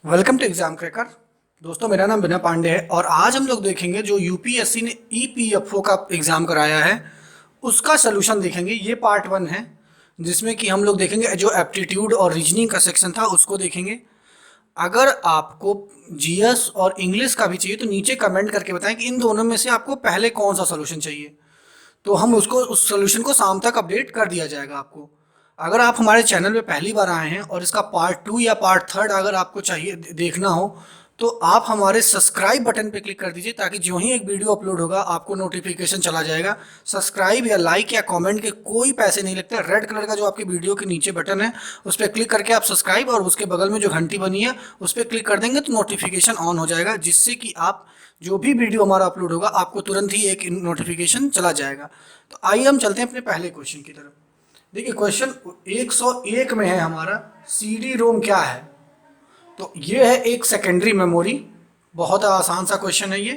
Welcome to exam cracker. दोस्तों, मेरा नाम बिना पांडे है और आज हम लोग देखेंगे जो यूपीएससी ने ईपीएफओ का एग्ज़ाम कराया है उसका सलूशन देखेंगे। ये पार्ट वन है जिसमें कि हम लोग देखेंगे जो एप्टीट्यूड और रीजनिंग का सेक्शन था उसको देखेंगे। अगर आपको जीएस और इंग्लिश का भी चाहिए तो नीचे कमेंट करके बताएं कि इन दोनों में से आपको पहले कौन सा सलूशन चाहिए, तो हम उसको उस सॉल्यूशन को शाम तक अपडेट कर दिया जाएगा आपको। अगर आप हमारे चैनल पे पहली बार आए हैं और इसका पार्ट टू या पार्ट थर्ड अगर आपको चाहिए देखना हो तो आप हमारे सब्सक्राइब बटन पे क्लिक कर दीजिए, ताकि जो ही एक वीडियो अपलोड होगा आपको नोटिफिकेशन चला जाएगा। सब्सक्राइब या लाइक या कमेंट के कोई पैसे नहीं लगते। रेड कलर का जो आपके वीडियो के नीचे बटन है उस पर क्लिक करके आप सब्सक्राइब और उसके बगल में जो घंटी बनी है उस पर क्लिक कर देंगे तो नोटिफिकेशन ऑन हो जाएगा, जिससे कि आप जो भी वीडियो हमारा अपलोड होगा आपको तुरंत ही एक नोटिफिकेशन चला जाएगा। तो आइए हम चलते हैं अपने पहले क्वेश्चन की तरफ। देखिए, क्वेश्चन 101 में है हमारा सीडी रोम क्या है। तो ये है एक सेकेंडरी मेमोरी। बहुत आसान सा क्वेश्चन है ये।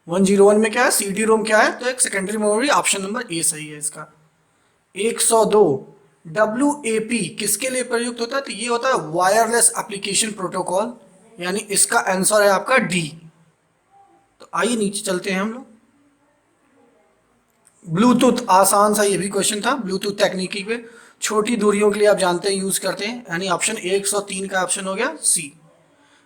101 में क्या है, सीडी रोम क्या है, तो एक secondary memory. Option number A सही है इसका। 102 WAP किसके लिए प्रयुक्त होता है, तो ये होता है वायरलेस एप्लीकेशन प्रोटोकॉल, यानी इसका आंसर है आपका डी। तो आइए नीचे चलते हैं हम लोग। ब्लूटूथ, आसान सा ये भी क्वेश्चन था। ब्लूटूथ तकनीकी पे छोटी दूरियों के लिए आप जानते हैं यूज करते हैं, यानी ऑप्शन 103 का ऑप्शन हो गया सी।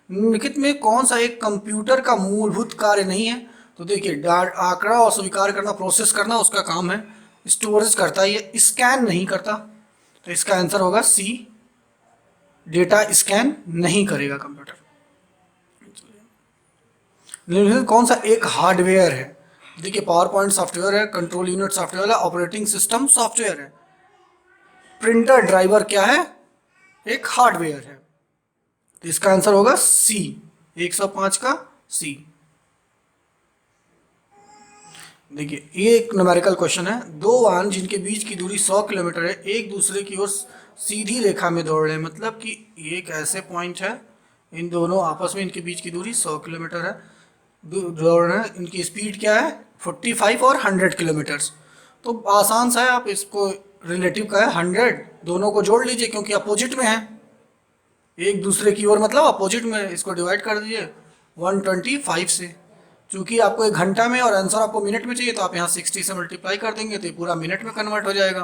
निम्नलिखित में कौन सा एक कंप्यूटर का मूलभूत कार्य नहीं है, तो देखिए आंकड़ा और स्वीकार करना, प्रोसेस करना उसका काम है। स्टोरेज करता है, ये स्कैन नहीं करता, तो इसका आंसर होगा सी। डेटा स्कैन नहीं करेगा कंप्यूटर। निम्नलिखित कौन सा एक हार्डवेयर है, देखिए पावर पॉइंट सॉफ्टवेयर है, कंट्रोल यूनिट सॉफ्टवेयर है, ऑपरेटिंग सिस्टम सॉफ्टवेयर है। प्रिंटर ड्राइवर क्या है, एक हार्डवेयर है, तो इसका आंसर होगा सी। 105 का सी। देखिए, ये एक न्यूमेरिकल क्वेश्चन है। दो वाहन जिनके बीच की दूरी 100 किलोमीटर है एक दूसरे की ओर सीधी रेखा में दौड़ रहे हैं, मतलब कि ये एक ऐसे पॉइंट है, इन दोनों आपस में इनके बीच की दूरी 100 किलोमीटर है, दौड़ रहे हैं। इनकी स्पीड क्या है, 45 और 100 किलोमीटर्स। तो आसान सा है, आप इसको रिलेटिव का है 100, दोनों को जोड़ लीजिए क्योंकि अपोजिट में है, एक दूसरे की ओर मतलब अपोजिट में, इसको डिवाइड कर दीजिए 125 से। चूंकि आपको एक घंटा में और आंसर आपको मिनट में चाहिए तो आप यहाँ 60 से मल्टीप्लाई कर देंगे तो ये पूरा मिनट में कन्वर्ट हो जाएगा।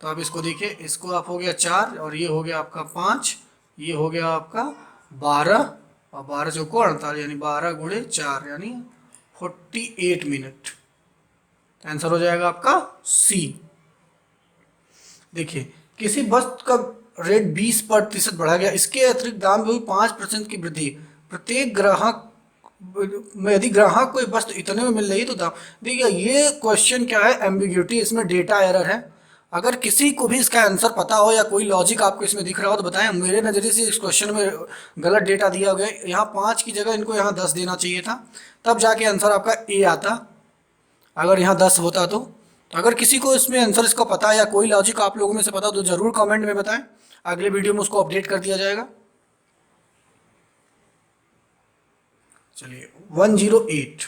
तो आप इसको देखिए, इसको आप हो गया 4 और ये हो गया आपका 5, ये हो गया आपका 12 और 12 चौको 48, यानी 12 गुणे 4 यानी 48 मिनट। आंसर हो जाएगा आपका सी। देखिए, किसी वस्तु का रेट 20% बढ़ा गया, इसके अतिरिक्त दाम में हुई 5% की वृद्धि। प्रत्येक ग्राहक में यदि ग्राहक को वस्तु इतने में मिल रही है तो दाम। देखिए, ये क्वेश्चन क्या है, एम्बिग्यूटी, इसमें डेटा एरर है। अगर किसी को भी इसका आंसर पता हो या कोई लॉजिक आपको इसमें दिख रहा हो तो बताएं। मेरे नज़रिए से इस क्वेश्चन में गलत डेटा दिया गया, यहाँ 5 की जगह इनको यहाँ 10 देना चाहिए था, तब जाके आंसर आपका ए आता। अगर यहाँ 10 होता तो अगर किसी को इसमें आंसर इसका पता है या कोई लॉजिक आप लोगों में से पता हो तो ज़रूर कमेंट में बताएं, अगले वीडियो में उसको अपडेट कर दिया जाएगा। चलिए, 108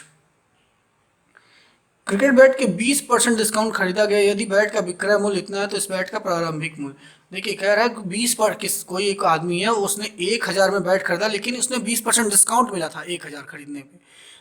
क्रिकेट बैट के 20% डिस्काउंट खरीदा गया, यदि बैट का विक्रय मूल्य इतना है तो इस बैट का प्रारंभिक मूल्य। देखिए, कह रहा है 20 किस कोई एक आदमी है उसने 1000 में बैट खरीदा, लेकिन उसने 20% डिस्काउंट मिला था 1000 खरीदने पे,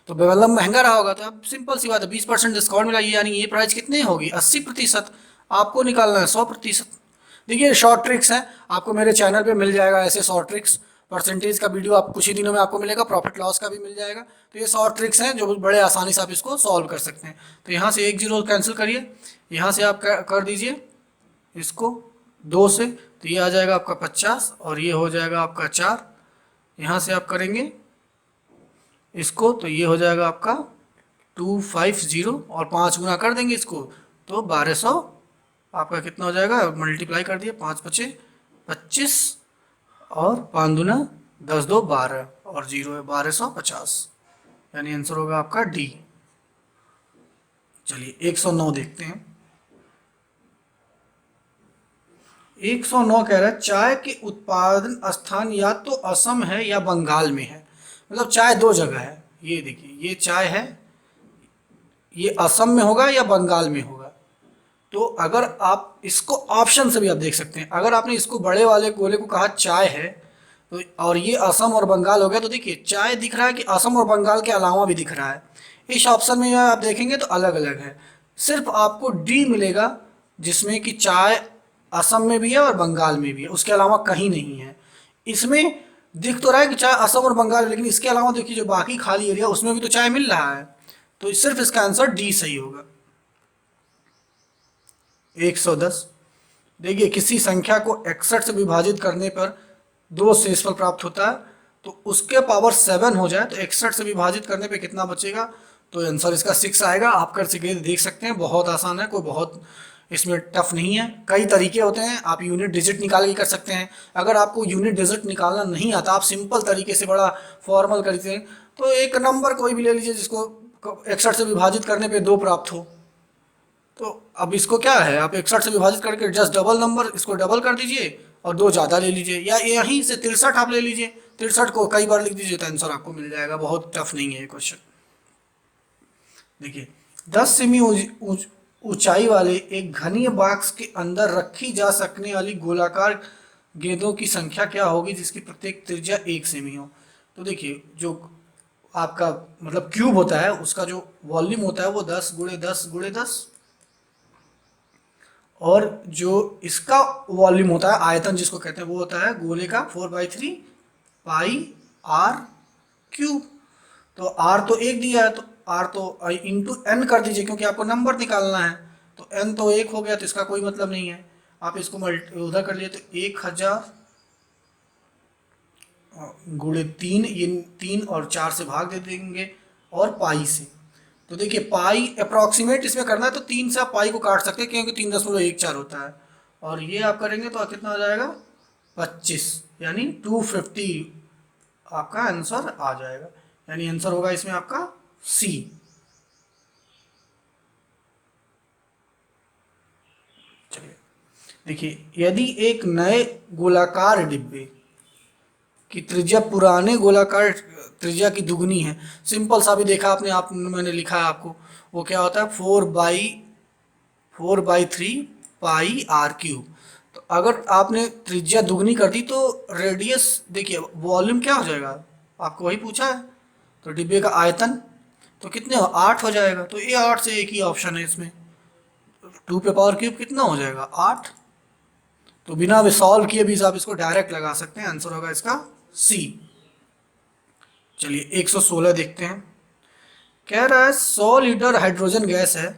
तो मतलब महंगा रहा होगा। तो अब सिंपल सी बात है, 20% डिस्काउंट मिला, यानी ये प्राइस कितनी होगी, 80%। आपको निकालना है 100%। देखिए, शॉर्ट ट्रिक्स हैं, आपको मेरे चैनल पे मिल जाएगा ऐसे शॉर्ट ट्रिक्स। परसेंटेज का वीडियो आप कुछ ही दिनों में आपको मिलेगा, प्रॉफिट लॉस का भी मिल जाएगा। तो ये शॉर्ट ट्रिक्स हैं जो बड़े आसानी से आप इसको सॉल्व कर सकते हैं। तो यहाँ से 1 0 कैंसिल करिए, यहाँ से आप कर दीजिए इसको 2 से, तो ये आ जाएगा आपका 50 और ये हो जाएगा आपका 4। यहाँ से आप करेंगे इसको तो ये हो जाएगा आपका 250 और 5 गुना कर देंगे इसको तो 1200 आपका कितना हो जाएगा, मल्टीप्लाई कर दिए, 5 5 25 और 5 दूना 10 2 12 और 0 है 1250, यानी आंसर होगा आपका डी। चलिए, 109 देखते हैं। 109 कह रहा है चाय के उत्पादन स्थान या तो असम है या बंगाल में है, मतलब चाय 2 जगह है। ये देखिए, ये चाय है, ये असम में होगा या बंगाल में होगा। तो अगर आप इसको ऑप्शन से भी आप देख सकते हैं, अगर आपने इसको बड़े वाले गोले को कहा चाय है तो और ये असम और बंगाल हो गया। तो देखिए चाय दिख रहा है कि असम और बंगाल के अलावा भी दिख रहा है। इस ऑप्शन में आप देखेंगे तो अलग अलग है। सिर्फ आपको डी मिलेगा जिसमें कि चाय असम में भी है और बंगाल में भी है, उसके अलावा कहीं नहीं है। इसमें दिख तो रहा है कि चाय असम और बंगाल में, लेकिन इसके अलावा देखिए जो बाकी खाली एरिया उसमें भी तो चाय मिल रहा है। तो सिर्फ इसका आंसर डी सही होगा। 110। देखिए किसी संख्या को 61 से विभाजित करने पर 2 शेषफल प्राप्त होता है। तो उसके पावर 7 हो जाए तो 61 से विभाजित करने पे कितना बचेगा? तो आंसर इसका 6 आएगा। आप कर सके देख सकते हैं, बहुत आसान है, कोई बहुत इसमें टफ नहीं है। कई तरीके होते हैं, आप यूनिट डिजिट निकाल के कर सकते हैं। अगर आपको यूनिट डिजिट निकालना नहीं आता, आप सिंपल तरीके से बड़ा फॉर्मल करते हैं, तो एक नंबर कोई भी ले लीजिए जिसको 61 से विभाजित करने पे 2 प्राप्त हो। तो अब इसको क्या है, आप 61 से विभाजित करके जस्ट डबल नंबर इसको डबल कर दीजिए और 2 ज़्यादा ले लीजिए, या यहीं से 63 आप ले लीजिए। 63 को कई बार लिख दीजिए तो आंसर आपको मिल जाएगा। बहुत टफ नहीं है ये क्वेश्चन। देखिए 10 सेमी ऊंचाई वाले एक घनीय बॉक्स के अंदर रखी जा सकने वाली गोलाकार गेंदों की संख्या क्या होगी जिसकी प्रत्येक त्रिज्या 1 सेमी हो? तो देखिए जो आपका मतलब क्यूब होता है उसका जो वॉल्यूम होता है वो 10 गुणे 10 गुणे 10, और जो इसका वॉल्यूम होता है आयतन जिसको कहते हैं वो होता है गोले का 4/3 पाई आर क्यूब। तो आर तो 1 दिया है तो आर तो इंटू एन कर दीजिए क्योंकि आपको नंबर निकालना है। तो एन तो 1 हो गया तो इसका कोई मतलब नहीं है। आप इसको उधर कर लिए तो 1000 गुणे 3, ये 3 और 4 से भाग दे देंगे और पाई से। तो देखिए पाई अप्रॉक्सीमेट इसमें करना है तो 3 से आप पाई को काट सकते हैं क्योंकि 3.14 होता है। और ये आप करेंगे तो कितना हो जाएगा? 25, यानी 250 आपका आंसर आ जाएगा। यानी आंसर होगा इसमें आपका सी। चलिए देखिए यदि एक नए गोलाकार डिब्बे की त्रिज्या पुराने गोलाकार त्रिज्या की दुगनी है, सिंपल सा भी देखा आपने, आप मैंने लिखा है आपको, वो क्या होता है 4/3 पाई आर क्यूब। तो अगर आपने त्रिज्या दुगनी कर दी तो रेडियस देखिए वॉल्यूम क्या हो जाएगा, आपको वही पूछा है। तो डिब्बे का आयतन तो कितने 8 हो जाएगा। तो ये 8 से एक ही ऑप्शन है इसमें। 2 पे पावर क्यूब कितना हो जाएगा 8। तो बिना भी सॉल्व किए भी आप इसको डायरेक्ट लगा सकते हैं, आंसर होगा इसका सी। चलिए 116 देखते हैं। कह रहा है 100 लीटर हाइड्रोजन गैस है,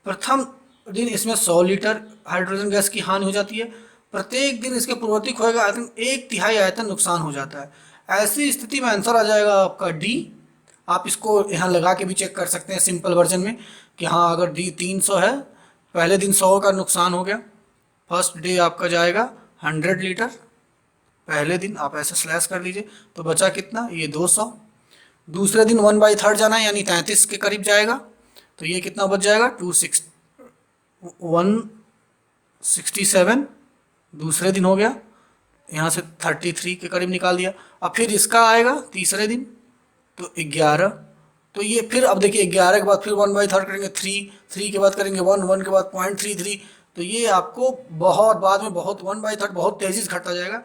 प्रथम दिन इसमें 100 लीटर हाइड्रोजन गैस की हानि हो जाती है, प्रत्येक दिन इसके पूर्ववर्ती खोए गए आयतन 1/3 आयतन नुकसान हो जाता है। ऐसी स्थिति में आंसर आ जाएगा आपका डी। आप इसको यहाँ लगा के भी चेक कर सकते हैं सिंपल वर्जन में कि हाँ अगर डी 300 है, पहले दिन 100 का नुकसान हो गया, फर्स्ट डे आपका जाएगा 100 लीटर, पहले दिन आप ऐसे स्लैश कर लीजिए तो बचा कितना, ये 200। दूसरे दिन 1/3 जाना है यानी 33 के करीब जाएगा, तो ये कितना बच जाएगा 167। दूसरे दिन हो गया, यहाँ से 33 के करीब निकाल दिया। अब फिर इसका आएगा तीसरे दिन तो 11। तो ये फिर अब देखिए 11 के बाद फिर 1/3 करेंगे 3 के बाद करेंगे 1 के बाद 0.33। तो ये आपको बहुत बाद में बहुत 1/3 बहुत तेज़ी से घटता जाएगा।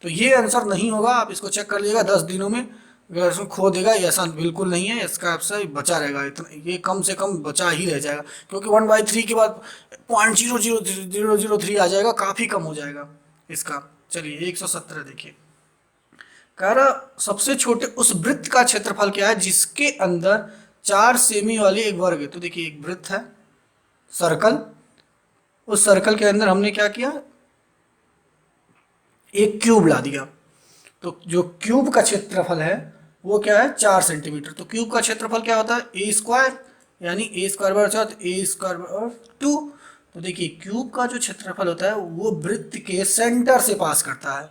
तो ये आंसर नहीं होगा, आप इसको चेक कर लीजिएगा 10 दिनों में अगर इसमें खो देगा, ये ऐसा बिल्कुल नहीं है। इसका आपसे बचा रहेगा, इतना ये कम से कम बचा ही रह जाएगा क्योंकि 1/3 के बाद 0.00003 आ जाएगा, काफ़ी कम हो जाएगा इसका। चलिए 117 देखिए। कह रहा सबसे छोटे उस वृत्त का क्षेत्रफल क्या है जिसके अंदर 4 सेमी वाली एक वर्ग है। तो देखिए एक वृत्त है सर्कल, उस सर्कल के अंदर हमने क्या किया, एक क्यूब ला दिया। तो जो क्यूब का क्षेत्रफल है वो क्या है 4 सेंटीमीटर। तो क्यूब का क्षेत्रफल क्या होता है ए स्क्वायर, यानी ए स्क्वायर बराबर ए स्क्वायर बराबर 2। तो देखिए क्यूब का जो क्षेत्रफल होता है वो वृत्त के सेंटर से पास करता है,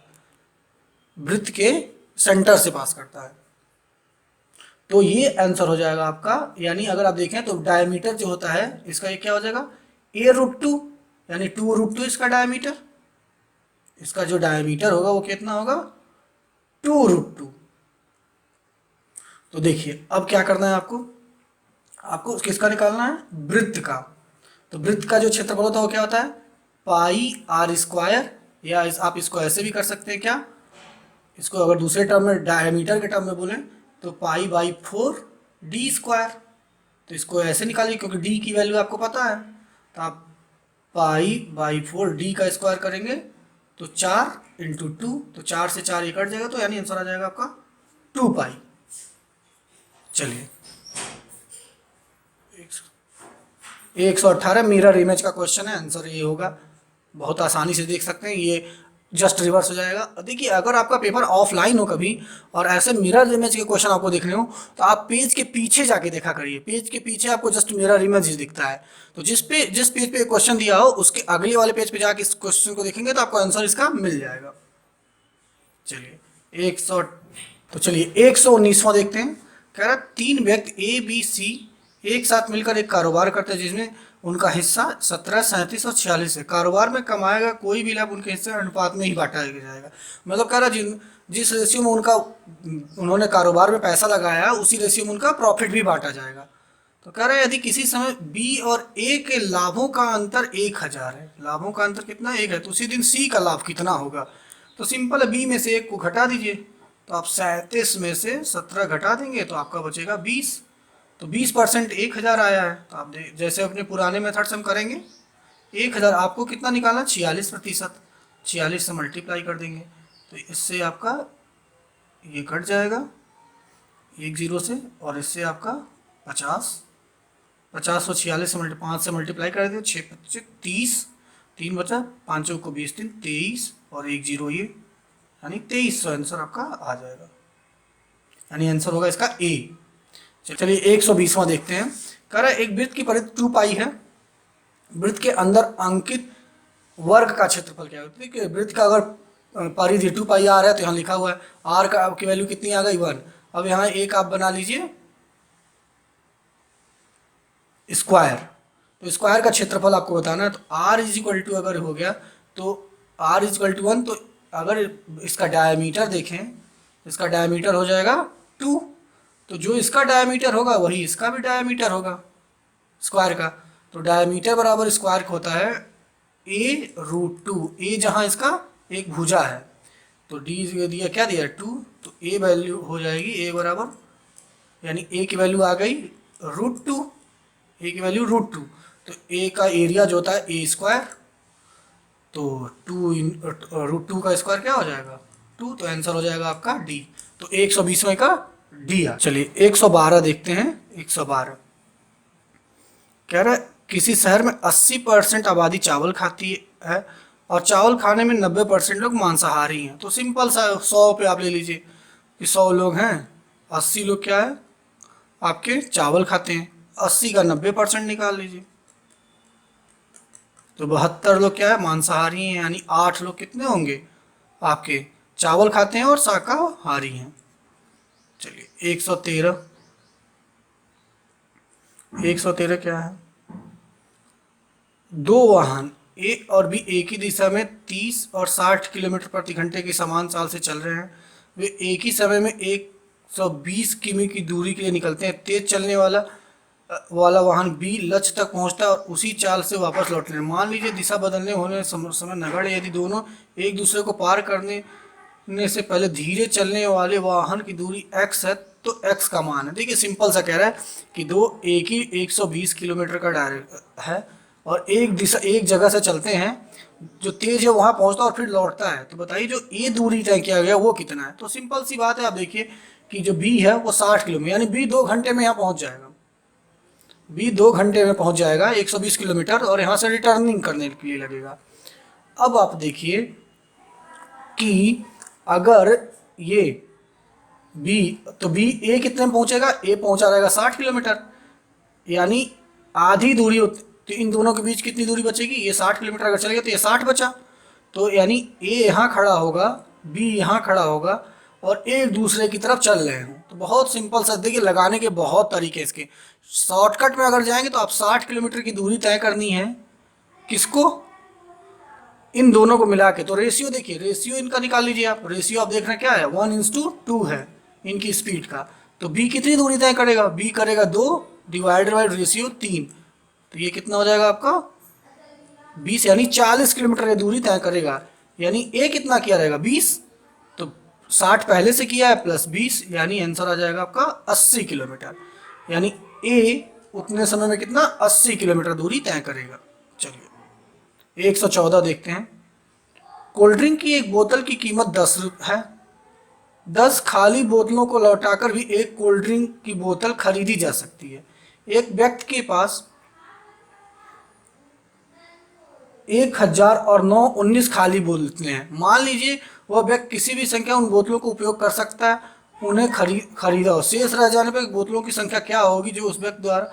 वृत्त के सेंटर से पास करता है। तो ये आंसर हो जाएगा आपका। यानी अगर आप देखें तो डायमीटर जो होता है इसका ये क्या हो जाएगा a√2, यानी 2√2 इसका डायमीटर। इसका जो डायमीटर होगा वो कितना होगा 2√2। तो देखिए अब क्या करना है आपको, आपको किसका निकालना है वृत्त का। तो वृत्त का जो क्षेत्रफल होता है वो क्या होता है पाई आर स्क्वायर, या आप इसको ऐसे भी कर सकते हैं क्या इसको अगर दूसरे टर्म में डायमीटर के टर्म में बोलें तो पाई बाई 4 डी स्क्वायर। तो इसको ऐसे निकालिए क्योंकि डी की वैल्यू आपको पता है, तो आप पाई बाई 4 डी का स्क्वायर करेंगे तो 4 इंटू 2, तो 4 से 4 ये कट जाएगा, तो यानी आंसर आ जाएगा आपका 2 पाई। चलिए 118 मिरर इमेज का क्वेश्चन है, आंसर ये होगा। बहुत आसानी से देख सकते हैं, ये जस्ट रिवर्स हो जाएगा। देखिए अगर आपका पेपर ऑफलाइन हो कभी और ऐसे मिरर इमेज के क्वेश्चन आपको देखने हो तो आप पेज के पीछे जाके देखा करिए, पेज के पीछे आपको जस्ट मिरर इमेज ही दिखता है। तो जिस पेज पे क्वेश्चन दिया हो उसके अगले वाले पेज पे जाके इस क्वेश्चन को देखेंगे तो आपको आंसर इसका मिल जाएगा। चलिए 100, तो चलिए 119वां देखते हैं। कह रहा 3 व्यक्ति ए बी सी एक साथ मिलकर एक कारोबार करते हैं जिसमें उनका हिस्सा 17, 37 और 46 है। कारोबार में कमाएगा कोई भी लाभ उनके हिस्से अनुपात में ही बांटा जाएगा। मतलब कह रहा जिस रेशियो में उन्होंने कारोबार में पैसा लगाया उसी रेशियो में उनका प्रॉफिट भी बांटा जाएगा। तो कह रहा है यदि किसी समय बी और ए के लाभों का अंतर 1000 है, लाभों का अंतर कितना 1 है, तो उसी दिन सी का लाभ कितना होगा। तो सिंपल है, बी में से 1 को घटा दीजिए, तो आप 37 में से 17 घटा देंगे तो आपका बचेगा 20। तो 20% 1000 आया है। तो आप जैसे अपने पुराने मेथड से हम करेंगे 1000 आपको कितना निकालना 46%, 46 से मल्टीप्लाई कर देंगे तो इससे आपका ये कट जाएगा 1 0 से, और इससे आपका 50 और 46 से 5 से मल्टीप्लाई कर देंगे, 6 25 30, 3 बचा, 5 को 20 3 23 और 1 0 ये, यानी 2300 आंसर आपका आ जाएगा, यानी आंसर होगा इसका ए। चलिए 120वां देखते हैं। कह रहा है एक वृत्त की परिधि 2 पाई है, वृत्त के अंदर अंकित वर्ग का क्षेत्रफल क्या है। देखिए वृत्त का अगर परिधि 2 पाई आर है तो यहाँ लिखा हुआ है आर का की वैल्यू कितनी आ गई 1। अब यहाँ एक आप बना लीजिए स्क्वायर, तो स्क्वायर का क्षेत्रफल आपको बताना है। तो आर इज इक्वल टू अगर हो गया तो आर इज इक्वल टू 1, तो अगर इसका डायमीटर देखें इसका डायमीटर हो जाएगा 2, तो जो इसका डायमीटर होगा वही इसका भी डायमीटर होगा स्क्वायर का। तो डायमीटर बराबर स्क्वायर होता है a√2, ए जहाँ इसका एक भुजा है, तो डी दिया क्या दिया 2, तो ए वैल्यू हो जाएगी ए बराबर, यानी ए की वैल्यू आ गई √2, ए की वैल्यू √2, तो ए का एरिया जो होता है ए स्क्वायर, तो 2 का स्क्वायर क्या हो जाएगा 2, तो आंसर हो जाएगा आपका डी। तो 120वें का डी आ। चलिए 112 देखते हैं। 112 कह रहा है किसी शहर में 80% आबादी चावल खाती है और चावल खाने में 90% लोग मांसाहारी हैं। तो सिंपल सा 100 पे आप ले लीजिए कि 100 लोग हैं, 80 लोग क्या है आपके चावल खाते हैं, 80 का 90% निकाल लीजिए, तो 72 लोग क्या है मांसाहारी हैं, यानी 8 लोग कितने होंगे आपके चावल खाते हैं और शाकाहारी हैं। चलिए 113 क्या है, 2 वाहन ए और बी एक ही दिशा में 30 और 60 किलोमीटर प्रति घंटे की समान चाल से चल रहे हैं। वे एक ही समय में 120 किमी की दूरी के लिए निकलते हैं। तेज चलने वाला वाहन बी लक्ष्य तक पहुंचता है और उसी चाल से वापस लौटते हैं। मान लीजिए दिशा बदलने होने समय नगण्य, यदि दोनों एक दूसरे को पार करने से पहले धीरे चलने वाले वाहन की दूरी x है तो x का मान है। देखिए सिंपल सा कह रहा है कि दो एक ही 120 किलोमीटर का डायरेक्ट है और एक जगह से चलते हैं, जो तेज है वहां पहुंचता है और फिर लौटता है। तो बताइए जो ये दूरी तय किया गया वो कितना है। तो सिंपल सी बात है, आप देखिए कि जो बी है वो 60 किलोमीटर, यानी बी 2 घंटे में यहाँ पहुंच जाएगा, बी 2 घंटे में पहुंच जाएगा 120 किलोमीटर, और यहाँ से रिटर्निंग करने के लिए लगेगा। अब आप देखिए कि अगर ये बी, तो बी ए कितने में पहुंचेगा, ए पहुंचा रहेगा 60 किलोमीटर, यानी आधी दूरी। तो इन दोनों के बीच कितनी दूरी बचेगी, ये 60 किलोमीटर अगर चलेगा तो ये 60 बचा, तो यानी ए यहाँ खड़ा होगा, बी यहाँ खड़ा होगा और एक दूसरे की तरफ चल रहे हैं। तो बहुत सिंपल सा, देखिए लगाने के बहुत तरीके इसके। शॉर्टकट में अगर जाएंगे तो आप 60 किलोमीटर की दूरी तय करनी है, किसको, इन दोनों को मिला के। तो रेशियो देखिए, रेशियो इनका निकाल लीजिए आप। रेशियो आप देख रहे हैं क्या है 1:2 है इनकी स्पीड का। तो बी कितनी दूरी तय करेगा, बी करेगा 2 डिवाइडेड बाई रेशियो 3, तो ये कितना हो जाएगा आपका 20, यानी 40 किलोमीटर की दूरी तय करेगा। यानी ए कितना किया रहेगा 20, तो 60 पहले से किया है प्लस 20, यानी आंसर आ जाएगा आपका 80 किलोमीटर। यानी ए उतने समय में कितना 80 किलोमीटर दूरी तय करेगा। चलिए 114 देखते हैं। कोल्ड ड्रिंक की एक बोतल की कीमत 10 है। 10 खाली बोतलों को लौटाकर भी एक कोल्ड ड्रिंक की बोतल खरीदी जा सकती है। एक व्यक्ति के पास 1009 खाली बोतलें हैं। मान लीजिए वह व्यक्ति किसी भी संख्या उन बोतलों को उपयोग कर सकता है, उन्हें खरीदा हो। शेष रह जाने पर बोतलों की संख्या क्या होगी जो उस व्यक्ति द्वारा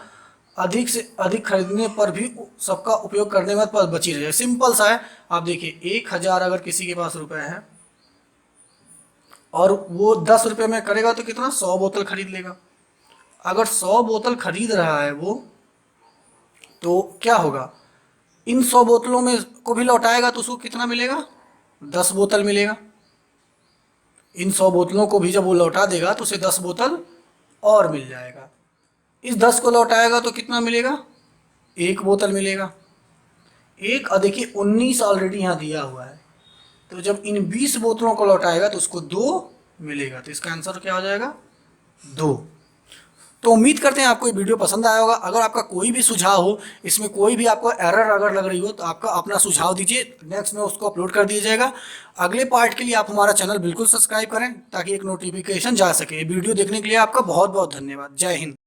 अधिक से अधिक खरीदने पर भी सबका उपयोग करने में पर बची रहे। सिंपल सा है। आप देखिए 1000 अगर किसी के पास रुपए है और वो 10 रुपये में करेगा तो कितना 100 बोतल खरीद लेगा। अगर 100 बोतल खरीद रहा है वो, तो क्या होगा, इन 100 बोतलों में को भी लौटाएगा तो उसको कितना मिलेगा, 10 बोतल मिलेगा। इन 100 बोतलों को भी जब वो लौटा देगा तो उसे 10 बोतल और मिल जाएगा। इस 10 को लौटाएगा तो कितना मिलेगा, 1 बोतल मिलेगा। एक देखिए 19 ऑलरेडी यहाँ दिया हुआ है, तो जब इन 20 बोतलों को लौटाएगा तो उसको 2 मिलेगा। तो इसका आंसर क्या हो जाएगा, 2। तो उम्मीद करते हैं आपको ये वीडियो पसंद आया होगा। अगर आपका कोई भी सुझाव हो, इसमें कोई भी आपको एरर अगर लग रही हो तो आपका अपना सुझाव दीजिए, नेक्स्ट में उसको अपलोड कर दिया जाएगा। अगले पार्ट के लिए आप हमारा चैनल बिल्कुल सब्सक्राइब करें ताकि एक नोटिफिकेशन जा सके। वीडियो देखने के लिए आपका बहुत बहुत धन्यवाद। जय हिंद।